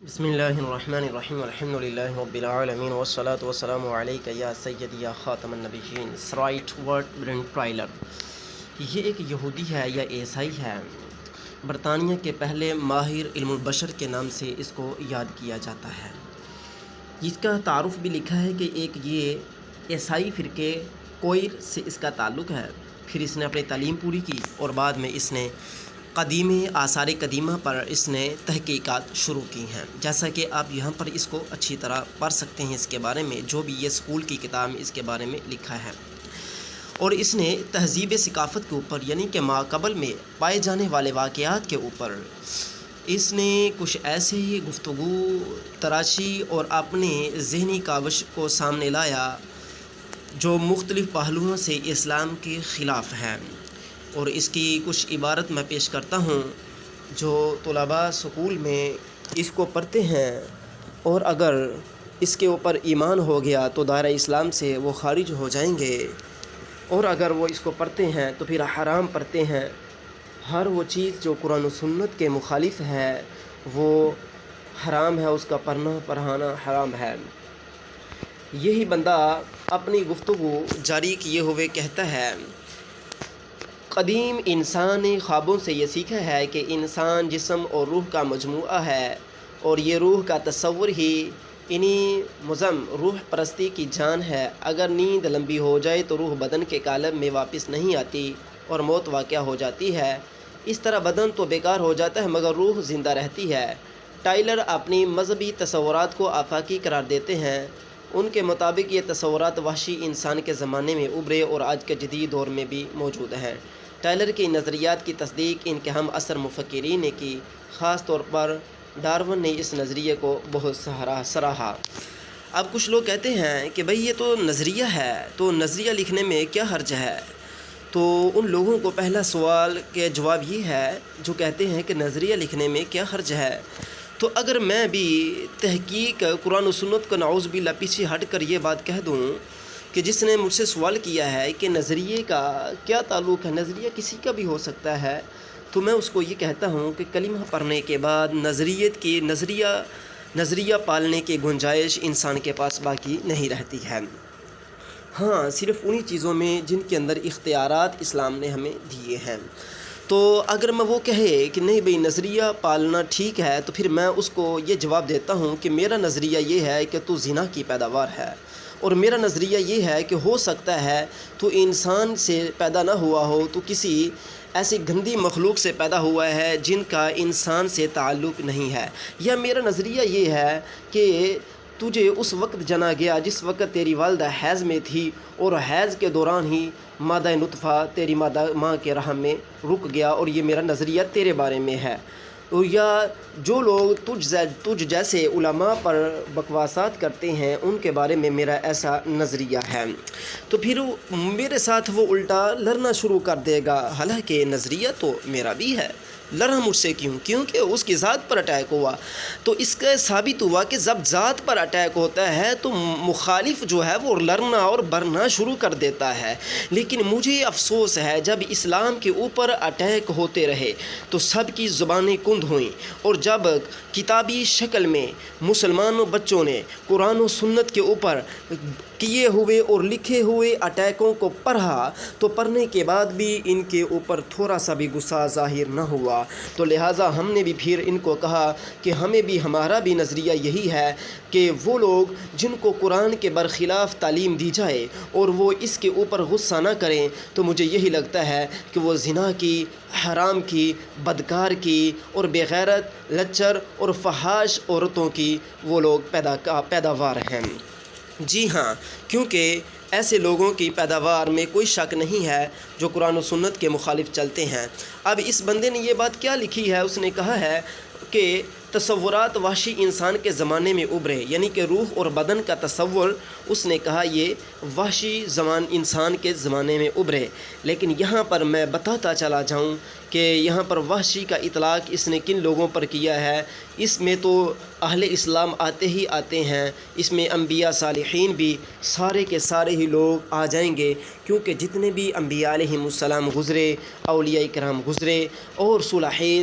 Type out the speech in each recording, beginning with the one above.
بسم اللہ الرحمن الرحیم الحمد للہ رب العالمین والصلاة والسلام علیک یا سیدی یا خاتم النبیین سرائٹ ورڈ برن ٹرائلر۔ یہ ایک یہودی ہے یا عیسائی ہے، برطانیہ کے پہلے ماہر علم البشر کے نام سے اس کو یاد کیا جاتا ہے۔ اس کا تعارف بھی لکھا ہے کہ ایک یہ عیسائی فرقے کوئر سے اس کا تعلق ہے، پھر اس نے اپنی تعلیم پوری کی اور بعد میں اس نے قدیم آثار قدیمہ پر اس نے تحقیقات شروع کی ہیں، جیسا کہ آپ یہاں پر اس کو اچھی طرح پڑھ سکتے ہیں۔ اس کے بارے میں جو بھی یہ اسکول کی کتاب میں اس کے بارے میں لکھا ہے، اور اس نے تہذیب ثقافت کے اوپر یعنی کہ ماقبل میں پائے جانے والے واقعات کے اوپر اس نے کچھ ایسے ہی گفتگو تراشی اور اپنے ذہنی کاوش کو سامنے لایا جو مختلف پہلوؤں سے اسلام کے خلاف ہے، اور اس کی کچھ عبارت میں پیش کرتا ہوں جو طلباء سکول میں اس کو پڑھتے ہیں، اور اگر اس کے اوپر ایمان ہو گیا تو دائرہ اسلام سے وہ خارج ہو جائیں گے، اور اگر وہ اس کو پڑھتے ہیں تو پھر حرام پڑھتے ہیں۔ ہر وہ چیز جو قرآن و سنت کے مخالف ہے وہ حرام ہے، اس کا پڑھانا حرام ہے۔ یہی بندہ اپنی گفتگو جاری کیے ہوئے کہتا ہے، قدیم انسان نے خوابوں سے یہ سیکھا ہے کہ انسان جسم اور روح کا مجموعہ ہے، اور یہ روح کا تصور ہی انہی مضم روح پرستی کی جان ہے۔ اگر نیند لمبی ہو جائے تو روح بدن کے عالم میں واپس نہیں آتی اور موت واقع ہو جاتی ہے۔ اس طرح بدن تو بیکار ہو جاتا ہے مگر روح زندہ رہتی ہے۔ ٹائلر اپنی مذہبی تصورات کو آفاقی قرار دیتے ہیں۔ ان کے مطابق یہ تصورات وحشی انسان کے زمانے میں ابھرے اور آج کے جدید دور میں بھی موجود ہیں۔ ٹائلر کی نظریات کی تصدیق ان کے ہم عصر مفکرین نے کی، خاص طور پر ڈارون نے اس نظریے کو بہت سراہا۔ اب کچھ لوگ کہتے ہیں کہ بھئی یہ تو نظریہ ہے، تو نظریہ لکھنے میں کیا حرج ہے؟ تو ان لوگوں کو پہلا سوال کے جواب یہ ہے جو کہتے ہیں کہ نظریہ لکھنے میں کیا حرج ہے۔ تو اگر میں بھی تحقیق قرآن و سنت کو نعوذ باللہ پیچھے ہٹ کر یہ بات کہہ دوں کہ جس نے مجھ سے سوال کیا ہے کہ نظریے کا کیا تعلق ہے، نظریہ کسی کا بھی ہو سکتا ہے، تو میں اس کو یہ کہتا ہوں کہ کلمہ پڑھنے کے بعد نظریہ پالنے کی گنجائش انسان کے پاس باقی نہیں رہتی ہے۔ ہاں، صرف انہی چیزوں میں جن کے اندر اختیارات اسلام نے ہمیں دیے ہیں۔ تو اگر میں وہ کہے کہ نہیں بھئی نظریہ پالنا ٹھیک ہے، تو پھر میں اس کو یہ جواب دیتا ہوں کہ میرا نظریہ یہ ہے کہ تو زنا کی پیداوار ہے، اور میرا نظریہ یہ ہے کہ ہو سکتا ہے تو انسان سے پیدا نہ ہوا ہو، تو کسی ایسی گندی مخلوق سے پیدا ہوا ہے جن کا انسان سے تعلق نہیں ہے، یا میرا نظریہ یہ ہے کہ تجھے اس وقت جنا گیا جس وقت تیری والدہ حیض میں تھی، اور حیض کے دوران ہی مادہ نطفہ تیری ماں کے رحم میں رک گیا، اور یہ میرا نظریہ تیرے بارے میں ہے۔ یا جو لوگ تجھ جیسے علماء پر بکواسات کرتے ہیں ان کے بارے میں میرا ایسا نظریہ ہے، تو پھر میرے ساتھ وہ الٹا لڑنا شروع کر دے گا، حالانکہ نظریہ تو میرا بھی ہے۔ لڑا مجھ سے کیونکہ اس کی ذات پر اٹیک ہوا، تو اس کا ثابت ہوا کہ جب ذات پر اٹیک ہوتا ہے تو مخالف جو ہے وہ لڑنا اور برنا شروع کر دیتا ہے۔ لیکن مجھے افسوس ہے جب اسلام کے اوپر اٹیک ہوتے رہے تو سب کی زبانیں کند ہوئیں، اور جب کتابی شکل میں مسلمانوں بچوں نے قرآن و سنت کے اوپر کیے ہوئے اور لکھے ہوئے اٹیکوں کو پڑھا تو پڑھنے کے بعد بھی ان کے اوپر تھوڑا سا بھی غصہ ظاہر نہ ہوا، تو لہٰذا ہم نے بھی پھر ان کو کہا کہ ہمیں بھی ہمارا بھی نظریہ یہی ہے کہ وہ لوگ جن کو قرآن کے برخلاف تعلیم دی جائے اور وہ اس کے اوپر غصہ نہ کریں، تو مجھے یہی لگتا ہے کہ وہ زنا کی، حرام کی، بدکار کی اور بے غیرت، لچر اور فحاش عورتوں کی وہ لوگ پیداوار ہیں۔ جی ہاں، کیونکہ ایسے لوگوں کی پیداوار میں کوئی شک نہیں ہے جو قرآن و سنت کے مخالف چلتے ہیں۔ اب اس بندے نے یہ بات کیا لکھی ہے، اس نے کہا ہے کہ تصورات وحشی انسان کے زمانے میں ابھرے، یعنی کہ روح اور بدن کا تصور اس نے کہا یہ وحشی انسان کے زمانے میں ابھرے۔ لیکن یہاں پر میں بتاتا چلا جاؤں کہ یہاں پر وحشی کا اطلاق اس نے کن لوگوں پر کیا ہے، اس میں تو اہل اسلام آتے ہی آتے ہیں، اس میں انبیاء صالحین بھی سارے کے سارے ہی لوگ آ جائیں گے، کیونکہ جتنے بھی انبیاء علیہم السلام گزرے، اولیاء کرام گزرے اور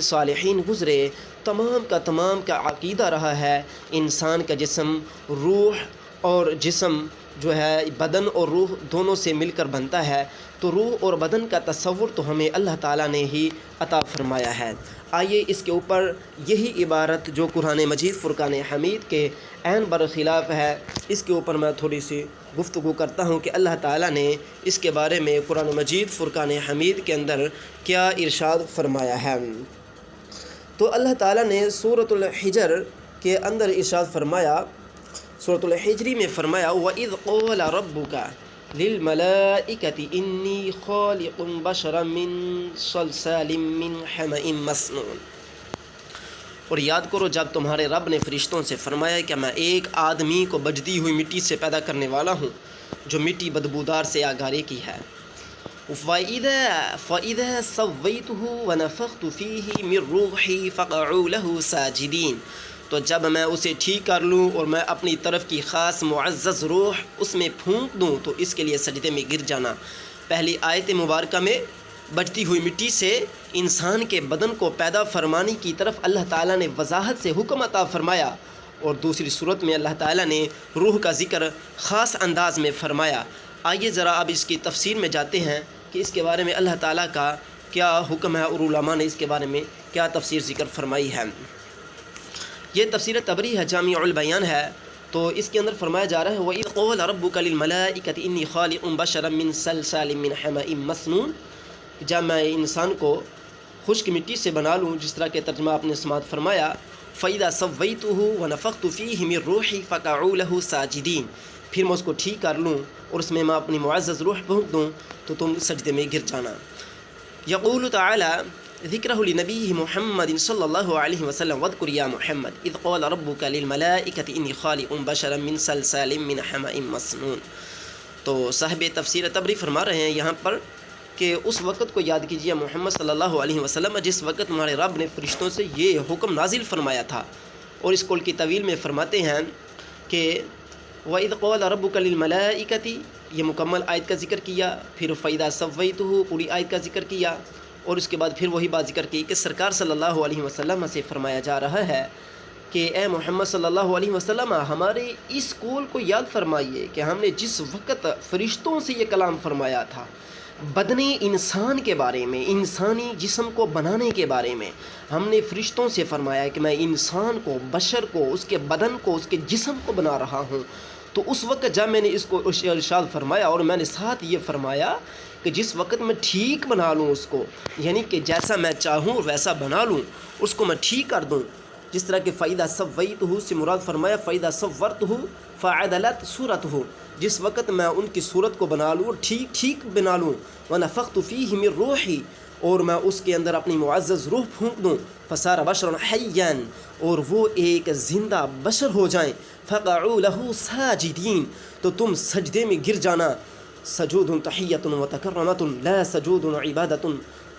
صالحین گزرے، تمام کا عقیدہ رہا ہے انسان کا جسم، روح اور جسم جو ہے بدن اور روح دونوں سے مل کر بنتا ہے، تو روح اور بدن کا تصور تو ہمیں اللہ تعالیٰ نے ہی عطا فرمایا ہے۔ آئیے اس کے اوپر یہی عبارت جو قرآن مجید فرقان حمید کے عین برخلاف ہے، اس کے اوپر میں تھوڑی سی گفتگو کرتا ہوں کہ اللہ تعالیٰ نے اس کے بارے میں قرآن مجید فرقان حمید کے اندر کیا ارشاد فرمایا ہے۔ تو اللہ تعالیٰ نے سورۃ الحجر کے اندر ارشاد فرمایا، سورۃ الحجر میں فرمایا وَإِذْ قَالَ رَبُّكَ لِلْمَلَائِكَةِ إِنِّي خَالِقٌ بَشَرًا مِّن صَلْصَالٍ مِّنْ حَمَإٍ مَّسْنُونٍ۔ اور یاد کرو جب تمہارے رب نے فرشتوں سے فرمایا کہ میں ایک آدمی کو بجتی ہوئی مٹی سے پیدا کرنے والا ہوں جو مٹی بدبودار سے آگارے کی ہے۔ فَإِذَا سَوَّيْتُهُ وَنَفَخْتُ فِيهِ مِن رُّوحِي فَقَعُوا لَهُ سَاجِدِينَ، تو جب میں اسے ٹھیک کر لوں اور میں اپنی طرف کی خاص معزز روح اس میں پھونک دوں تو اس کے لیے سجدے میں گر جانا۔ پہلی آیت مبارکہ میں بجتی ہوئی مٹی سے انسان کے بدن کو پیدا فرمانے کی طرف اللہ تعالیٰ نے وضاحت سے حکم عطا فرمایا، اور دوسری صورت میں اللہ تعالیٰ نے روح کا ذکر خاص انداز میں فرمایا۔ آئیے ذرا اب اس کی تفسیر میں جاتے ہیں کہ اس کے بارے میں اللہ تعالیٰ کا کیا حکم ہے اور علماء نے اس کے بارے میں کیا تفسیر ذکر فرمائی ہے۔ یہ تفسیر طبری ہے، جامع البیان ہے، تو اس کے اندر فرمایا جا رہا ہے وَإِذْ قَالَ رَبُّكَ لِلْمَلَائِكَةِ إِنِّي خَالِقٌ بَشَرًا مِّن صَلْصَالٍ مِّنْ حَمَإٍ مَّسْنُونٍ، جب میں انسان کو خشک مٹی سے بنا لوں، جس طرح کہ ترجمہ آپ نے سماعت فرمایا فَإِذَا سَوَّيْتُهُ وَنَفَخْتُ فِيهِ مِن رُّوحِي فَقَعُوا لَهُ سَاجِدِينَ، پھر میں اس کو ٹھیک کر لوں اور اس میں اپنی معزز روح پھونک دوں تو تم سجدے میں گر جانا۔ یقول تعالی ذکرہ لنبیہ محمد صلی اللہ علیہ وسلم واذکر یا محمد اذ قال ربک للملائکۃ انی خالق بشرا من صلصال من حمأ مسنون۔ تو صاحب تفسیر طبری فرما رہے ہیں یہاں پر کہ اس وقت کو یاد کیجیے محمد صلی اللہ علیہ وسلم جس وقت تمہارے رب نے فرشتوں سے یہ حکم نازل فرمایا تھا، اور اس قول کی طویل میں فرماتے ہیں کہ وَإِذْ قَالَ رَبُّكَ لِلْمَلَائِكَةِ، یہ مکمل آیت کا ذکر کیا، پھر فَإِذَا سَوَّيْتُهُ پوری آیت کا ذکر کیا، اور اس کے بعد پھر وہی بات ذکر کی کہ سرکار صلی اللہ علیہ وسلم سے فرمایا جا رہا ہے کہ اے محمد صلی اللہ علیہ وسلم ہمارے اس قول کو یاد فرمائیے کہ ہم نے جس وقت فرشتوں سے یہ کلام فرمایا تھا بدن انسان کے بارے میں، انسانی جسم کو بنانے کے بارے میں، ہم نے فرشتوں سے فرمایا کہ میں انسان کو، بشر کو، اس کے بدن کو، اس کے جسم کو بنا رہا ہوں۔ تو اس وقت جب میں نے اس کو ارشاد فرمایا اور میں نے ساتھ یہ فرمایا کہ جس وقت میں ٹھیک بنا لوں اس کو، یعنی کہ جیسا میں چاہوں ویسا بنا لوں، اس کو میں ٹھیک کر دوں، جس طرح کہ فَإِذَا سَوَّيْتُهُ سے مراد فرمایا فَإِذَا صَوَّرْتُهُ فَعَدَلَتْ صُورَتُهُ، جس وقت میں ان کی صورت کو بنا لوں اور ٹھیک بنا لوں، وَنَفَخْتُ فِيهِ مِن رُّوحِي، اور میں اس کے اندر اپنی معزز روح پھونک دوں، فَصَارَ بَشْرًا حَيًّا، اور وہ ایک زندہ بشر ہو جائیں، فَقَعُوا لَهُ سَاجِدِينَ، تو تم سجدے میں گر جانا۔ سجود تحیۃ و تکرمۃ لا سجود عبادۃ،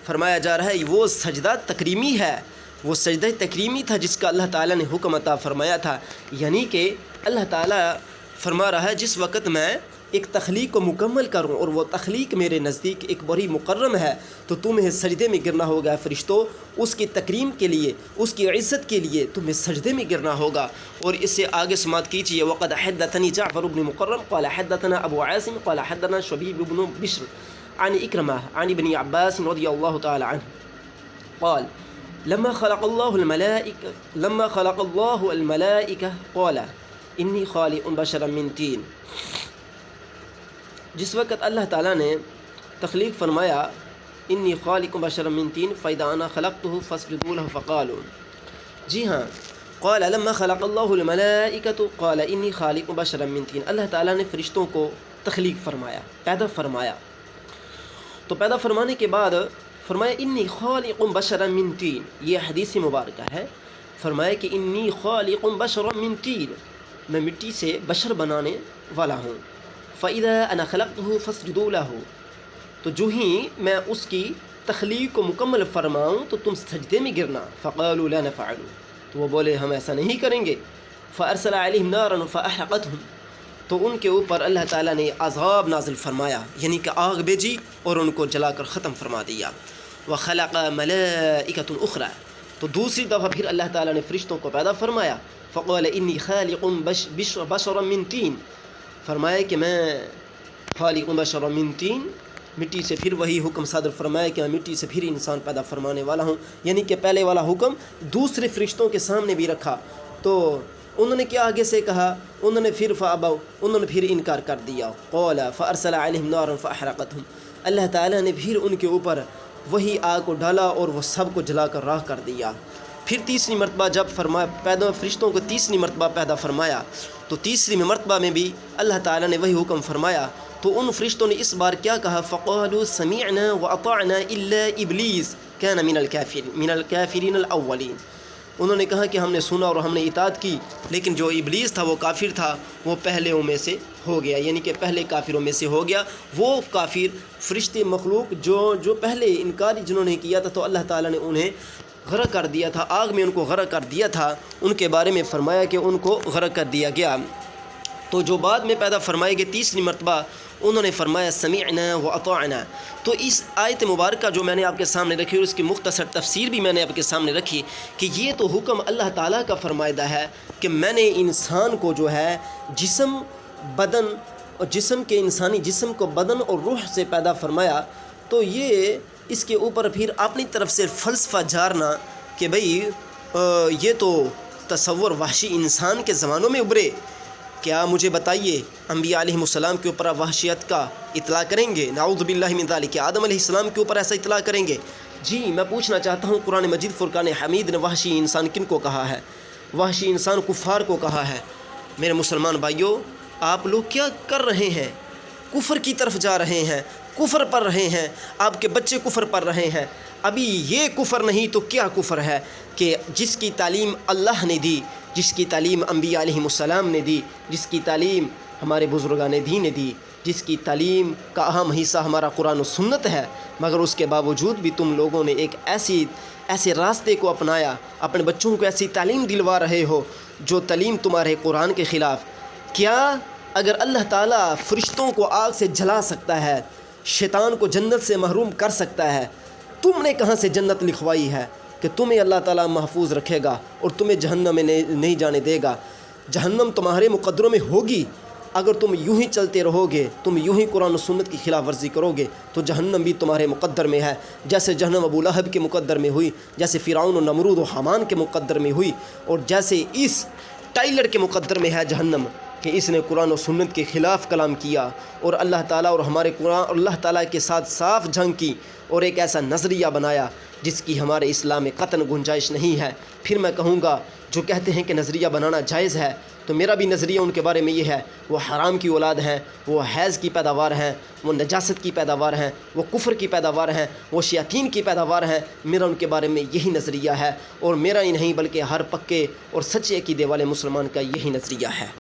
فرمایا جا رہا ہے وہ سجدہ تکریمی ہے، وہ سجدہ تکریمی تھا جس کا اللہ تعالیٰ نے حکم عطا فرمایا تھا، یعنی کہ اللہ تعالیٰ فرما رہا ہے جس وقت میں ایک تخلیق کو مکمل کروں اور وہ تخلیق میرے نزدیک ایک بڑی مکرم ہے، تو تمہیں سجدے میں گرنا ہوگا فرشتوں، اس کی تکریم کے لیے، اس کی عزت کے لیے تمہیں سجدے میں گرنا ہوگا۔ اور اس سے آگے سماعت کیجیے وقد حدثني جعفر بن مقرم قال حدثنا ابو عاصم قال حدثنا شبيب بن بشر عن اکرمہ عن ابن عباس رضی اللہ تعالی عنہ قال لما خلق الله الملائکہ قال انی خالق بشرا من طین، جس وقت اللہ تعالیٰ نے تخلیق فرمایا انی خالق بشرا من طین فاذا انا خلقته فاسجدوا له فقالوا، جی ہاں، قال لما خلق الله الملائکۃ قال انی خالق بشرا من طین، اللہ تعالیٰ نے فرشتوں کو تخلیق فرمایا، پیدا فرمایا، تو پیدا فرمانے کے بعد فرمایا انی خالق بشرا من طین، یہ حدیث مبارکہ ہے، فرمایا کہ انی خالق بشرا من طین، میں مٹی سے بشر بنانے والا ہوں، فَإِذَا أَنَا خَلَقْتُهُ فَاسْجُدُوا لَهُ، تو جو ہی میں اس کی تخلیق کو مکمل فرماؤں تو تم سجدے میں گرنا. فقالوا لا نفعل، تو وہ بولے ہم ایسا نہیں کریں گے. فارسل علیہم نارا فاحرقتهم، تو ان کے اوپر اللہ تعالیٰ نے عذاب نازل فرمایا، یعنی کہ آگ بھیجی اور ان کو جلا کر ختم فرما دیا. وخلق ملائکۃ اخرى، تو دوسری دفعہ پھر اللہ تعالیٰ نے فرشتوں کو پیدا فرمایا. فقال انی خالق بشرا من طین، فرمایا کہ میں خالق بشرا من طین، مٹی سے پھر وہی حکم صادر فرمایا کہ میں مٹی سے پھر انسان پیدا فرمانے والا ہوں. یعنی کہ پہلے والا حکم دوسرے فرشتوں کے سامنے بھی رکھا، تو انہوں نے کیا آگے سے کہا، انہوں نے پھر فابوا، انہوں نے پھر انکار کر دیا. قال فارسل علیہم نارا فاحرقتهم، اللہ تعالیٰ نے پھر ان کے اوپر وہی آگ کو ڈالا اور وہ سب کو جلا کر راکھ کر دیا. پھر تیسری مرتبہ جب فرشتوں کو تیسری مرتبہ پیدا فرمایا، تو تیسری مرتبہ میں بھی اللہ تعالیٰ نے وہی حکم فرمایا. تو ان فرشتوں نے اس بار کیا کہا، فقالوا سمعنا واطعنا الا ابلیس کان من الکافرین الاولین، انہوں نے کہا کہ ہم نے سنا اور ہم نے اطاعت کی، لیکن جو ابلیس تھا وہ کافر تھا، وہ پہلے میں سے ہو گیا، یعنی کہ پہلے کافروں میں سے ہو گیا. وہ کافر فرشتے مخلوق جو پہلے انکار جنہوں نے کیا تھا، تو اللہ تعالیٰ نے انہیں غرق کر دیا تھا، آگ میں ان کو غرق کر دیا تھا. ان کے بارے میں فرمایا کہ ان کو غرق کر دیا گیا. تو جو بعد میں پیدا فرمائے گئے تیسری مرتبہ، انہوں نے فرمایا سمعنا واطعنا. تو اس آیت مبارکہ جو میں نے آپ کے سامنے رکھی اور اس کی مختصر تفسیر بھی میں نے آپ کے سامنے رکھی، کہ یہ تو حکم اللہ تعالیٰ کا فرمائدہ ہے کہ میں نے انسان کو جو ہے جسم، بدن اور جسم کے انسانی جسم کو بدن اور روح سے پیدا فرمایا. تو یہ اس کے اوپر پھر اپنی طرف سے فلسفہ جارنا کہ بھئی یہ تو تصور وحشی انسان کے زمانوں میں ابھرے. کیا مجھے بتائیے انبیاء علیہ السلام کے اوپر وحشیت کا اطلاع کریں گے؟ نعوذ باللہ من ذالک. کیا آدم علیہ السلام کے اوپر ایسا اطلاع کریں گے؟ جی میں پوچھنا چاہتا ہوں، قرآن مجید فرقان حمید نے وحشی انسان کن کو کہا ہے؟ وحشی انسان کفار کو کہا ہے. میرے مسلمان بھائیوں، آپ لوگ کیا کر رہے ہیں؟ کفر کی طرف جا رہے ہیں، کفر پڑھ رہے ہیں، آپ کے بچے کفر پڑھ رہے ہیں. ابھی یہ کفر نہیں تو کیا کفر ہے کہ جس کی تعلیم اللہ نے دی، جس کی تعلیم انبیاء علیہ السلام نے دی، جس کی تعلیم ہمارے بزرگان دین نے دی، جس کی تعلیم کا اہم حصہ ہمارا قرآن و سنت ہے، مگر اس کے باوجود بھی تم لوگوں نے ایک ایسے راستے کو اپنایا، اپنے بچوں کو ایسی تعلیم دلوا رہے ہو جو تعلیم تمہارے قرآن کے خلاف. کیا اگر اللہ تعالیٰ فرشتوں کو آگ سے جلا سکتا ہے، شیطان کو جنت سے محروم کر سکتا ہے، تم نے کہاں سے جنت لکھوائی ہے کہ تمہیں اللہ تعالیٰ محفوظ رکھے گا اور تمہیں جہنم میں نہیں جانے دے گا؟ جہنم تمہارے مقدروں میں ہوگی. اگر تم یوں ہی چلتے رہو گے، تم یوں ہی قرآن و سنت کی خلاف ورزی کرو گے، تو جہنم بھی تمہارے مقدر میں ہے. جیسے جہنم ابو لہب کے مقدر میں ہوئی، جیسے فرعون و نمرود و حامان کے مقدر میں ہوئی، اور جیسے اس ٹائلر کے مقدر میں ہے جہنم کہ اس نے قرآن و سنت کے خلاف کلام کیا اور اللہ تعالیٰ اور ہمارے قرآن اور اللہ تعالیٰ کے ساتھ صاف جنگ کی اور ایک ایسا نظریہ بنایا جس کی ہمارے اسلام میں قطعاً گنجائش نہیں ہے. پھر میں کہوں گا جو کہتے ہیں کہ نظریہ بنانا جائز ہے، تو میرا بھی نظریہ ان کے بارے میں یہ ہے، وہ حرام کی اولاد ہیں، وہ حیض کی پیداوار ہیں، وہ نجاست کی پیداوار ہیں، وہ کفر کی پیداوار ہیں، وہ شیاطین کی پیداوار ہیں. میرا ان کے بارے میں یہی نظریہ ہے، اور میرا ہی نہیں بلکہ ہر پکے اور سچے عقیدے والے مسلمان کا یہی نظریہ ہے.